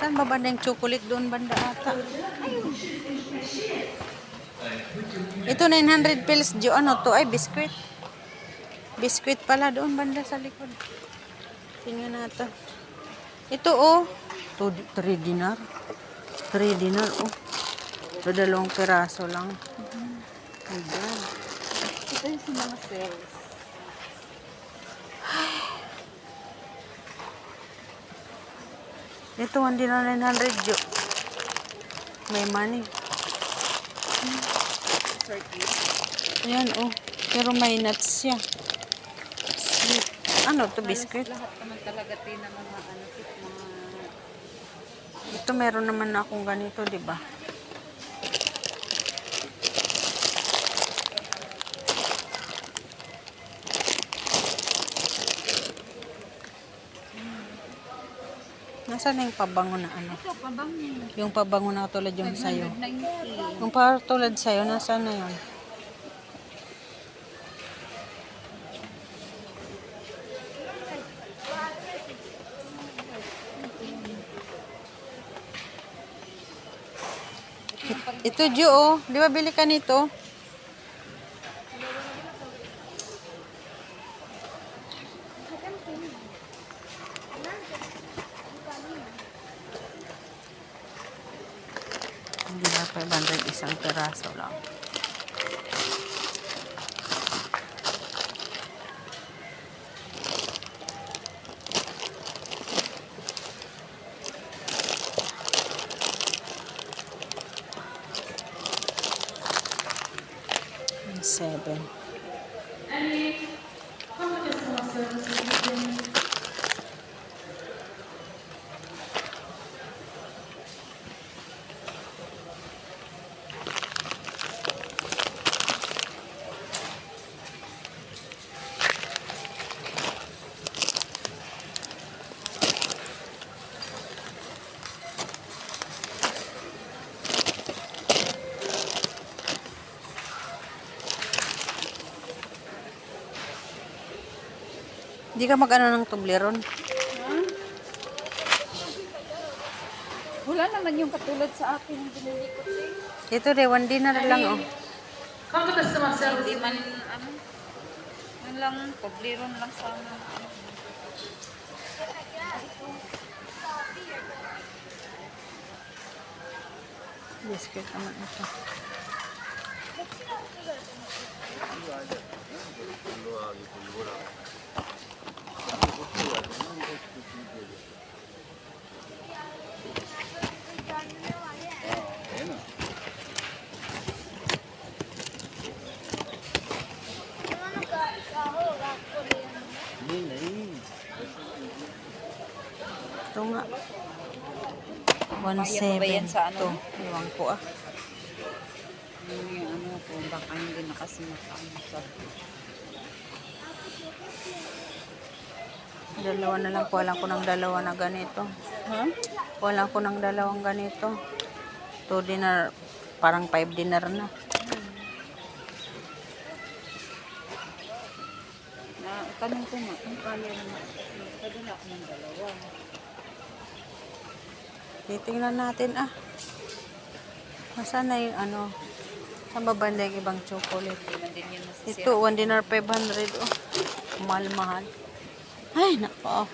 Saan ba banda yung chocolate doon banda ata? Ito 900 pills. Ano to? Ay, biskwit. Biskwit pala doon banda sa likod. Tingnan natin. Ito oh. 3 dinar. 3 dinar oh. So, 2 piraso lang. Ayan. Ito yung mga sales. Ito 1 dinar 900 jo. May money. Ayan oh. Pero may nuts siya. Sweet. Ano to, biscuit? Lahat naman talaga ng mga ano, mga... Ito meron naman akong ganito, di ba? Nasaan na yung pabango na ano? Ito, pabango. Yung pabango na tulad yung sayo. 590. Yung tulad sayo, nasaan na yun? Ito, Jo, oh. Di ba bili ka nito? Hindi na 500 isang peraso lang. Seven. Hindi ka mag-ano ng Toblerone? Wala naman yung katulad sa akin yung binili ko. Ito de, 1 dinar lang oh. Come to customer service. Hindi man, ano, yun lang, Toblerone lang sana. Biscuit naman ito. Ito nga. 1.7 ba yan sa ano? ito. Iwan ko ah. Yung ano ko, baka hindi na kasi makausap. Dalawa na lang. Kuha lang ko ng dalawa na ganito. Huh? Kuha lang ko ng dalawang ganito. 2 dinar. Parang 5 dinar na. Tanong ko nga, kung kaya naman, padala ako ng dalawa. Titingnan natin ah. Nasaan na yung ano? Saan ba banda yung ibang chocolate? Hindi man din yun masisira. Ito, 1 dinar 500 oh. Mahal-mahal. Ay, nako.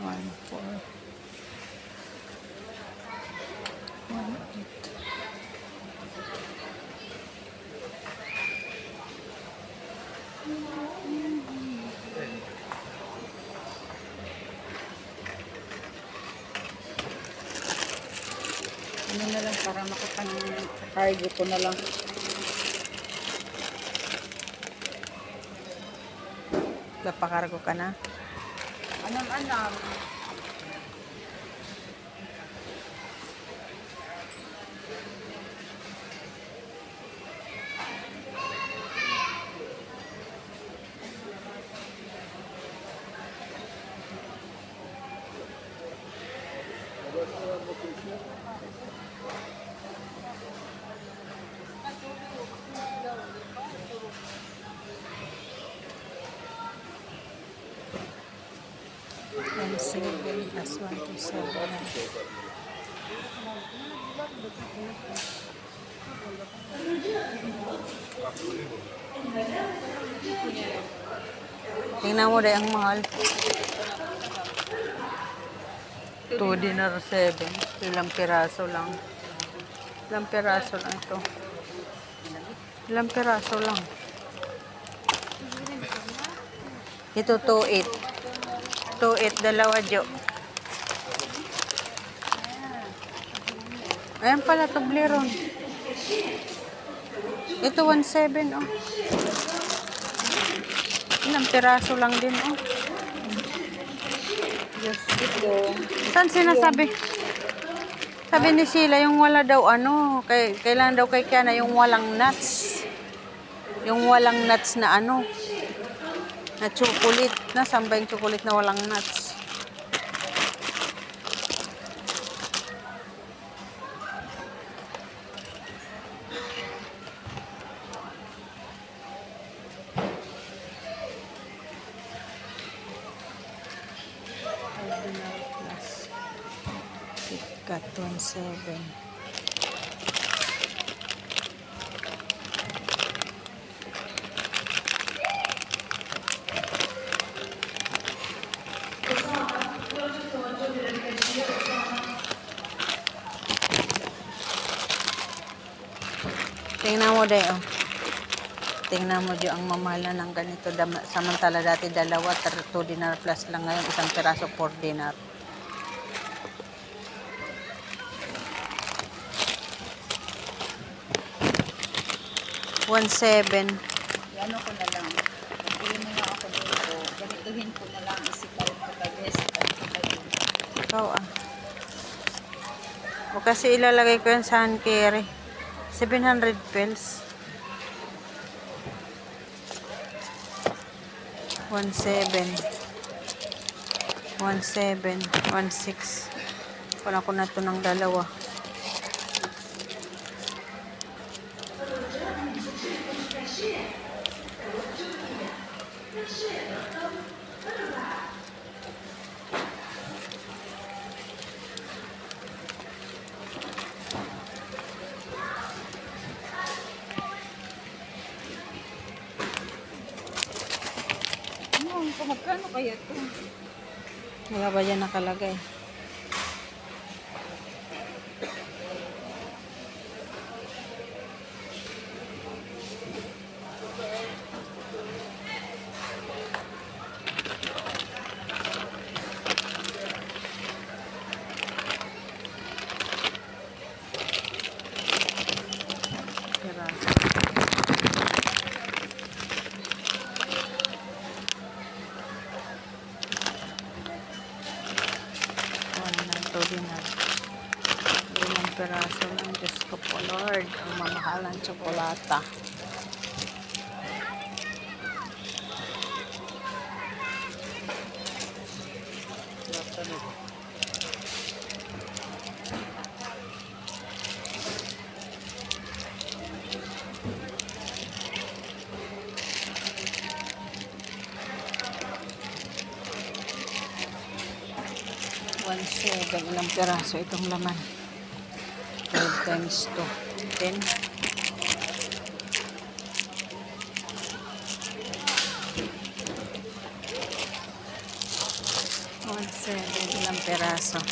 One, four. 1, 8. Ano na lang, para makapang cargo ko na lang. Napakargo ka na. Anam-anam. One seven plus 127. Tingnan mo dahil ang mahal. 2 dinar 7. Ilang piraso lang. Ilang piraso lang ito. Ilang piraso lang. Ito 2.8. 2.8 dalawa jo. Ayan pala Toblerone. Ito 1.7 oh. Ilang piraso lang din oh. Yes, ito. Saan sinasabi? Sabi ni Sheila, yung wala daw ano, kailangan daw kay Kiana yung walang nuts. Yung walang nuts na ano, na chocolate. Nasaan ba yung chocolate na walang nuts? KitKat 1.7. Tingnan mo din, oh. Tingnan mo din ang mamahal na ng ganito. Samantala dati dalawa, 2 dinar plus lang ngayon. Isang piraso, 4 dinar. $1.7. Ano ko na lang. Pagpili mo nga ako dito. Ganituhin ko na lang. Isipaw ko kay Best. Ikaw ah. O kasi ilalagay ko yan sa hand carry. 700 pills. 1.7. 1.6. Wala ko na ito ng dalawa. Magkano kaya ito? Wala ba dyan nakalagay? Dinar. Limang peraso lang. Diyos ko po, Lord. Ang mamahalang tsokolata. $1.7. Ilang peraso itong laman? 12 times 2. 10. $1.7. Ilang peraso? 1.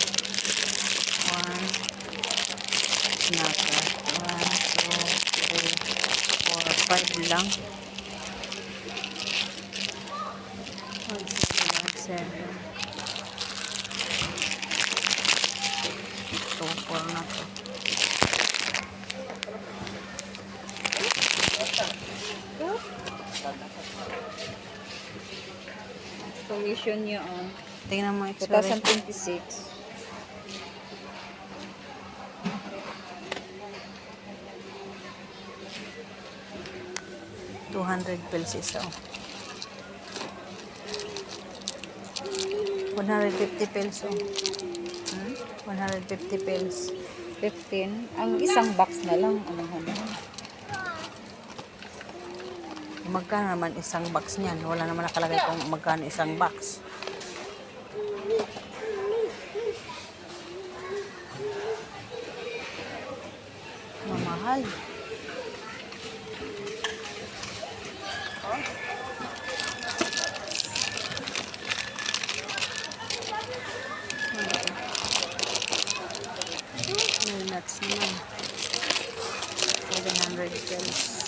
Snapper. 1, 2, 3, 4, 5 lang. 1.7. 4 na to. edition niya, oh. Tingnan mo expiration. 2026. 200 pills isa. 150 pills. 150 pills. 15. Ang isang box na lang. Ano. Magkano naman isang box niyan? Wala naman nakalagay kung magkano isang box. Mamahal. May nuts naman. 700 pills.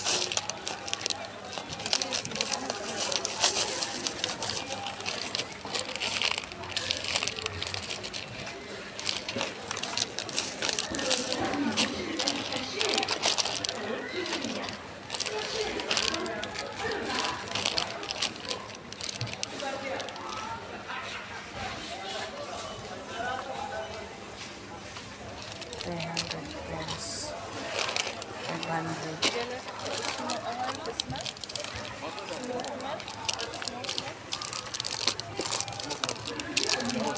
Pills. 500.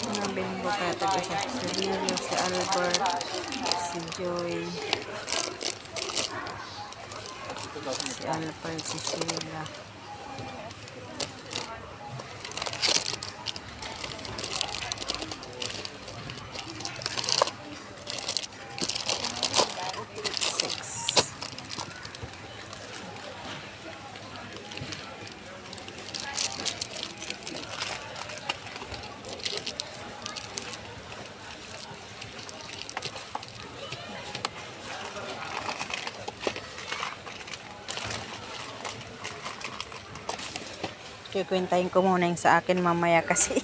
Mga bimbo kaya taga siya si Cornelio, si Albert, si Joy, si Albert, si Sheila. Kwentahin ko muna yung sa akin mamaya kasi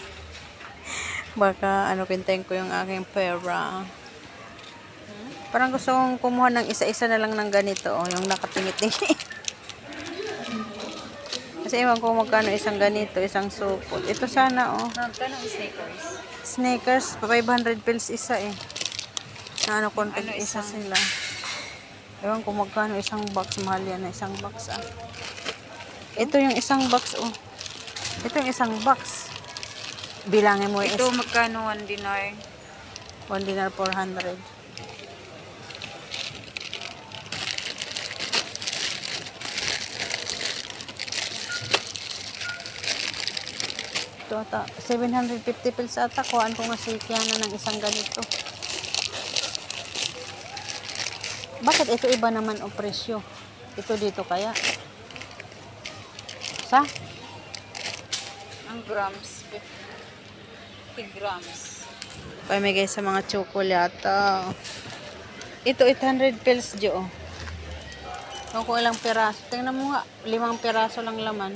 baka kwentahin ko yung aking pera. Parang gusto kong kumuha ng isa-isa na lang ng ganito, yung nakatingit-tingit. Kasi ewan ko magkano isang ganito, isang supot. Ito sana, Magkano ang Snickers? Snickers, 500 pills isa na content Ano isa isang- sila. Ewan ko magkano isang box, mahal yan na isang box Ito yung isang box, Ito yung isang box. Bilangin mo Ito, magkano 1 dinar? 1 dinar 400. Ito ata, 750 pills ata. Kuhaan ko nga si Kiana ng isang ganito. Bakit ito iba naman o presyo? Ito dito kaya? Sa? Ang grams, 50 grams. Pamigay sa mga tsokolata. Ito, 800 pills, Jo. Kung ilang piraso. Tingnan mo nga, 5 piraso lang laman.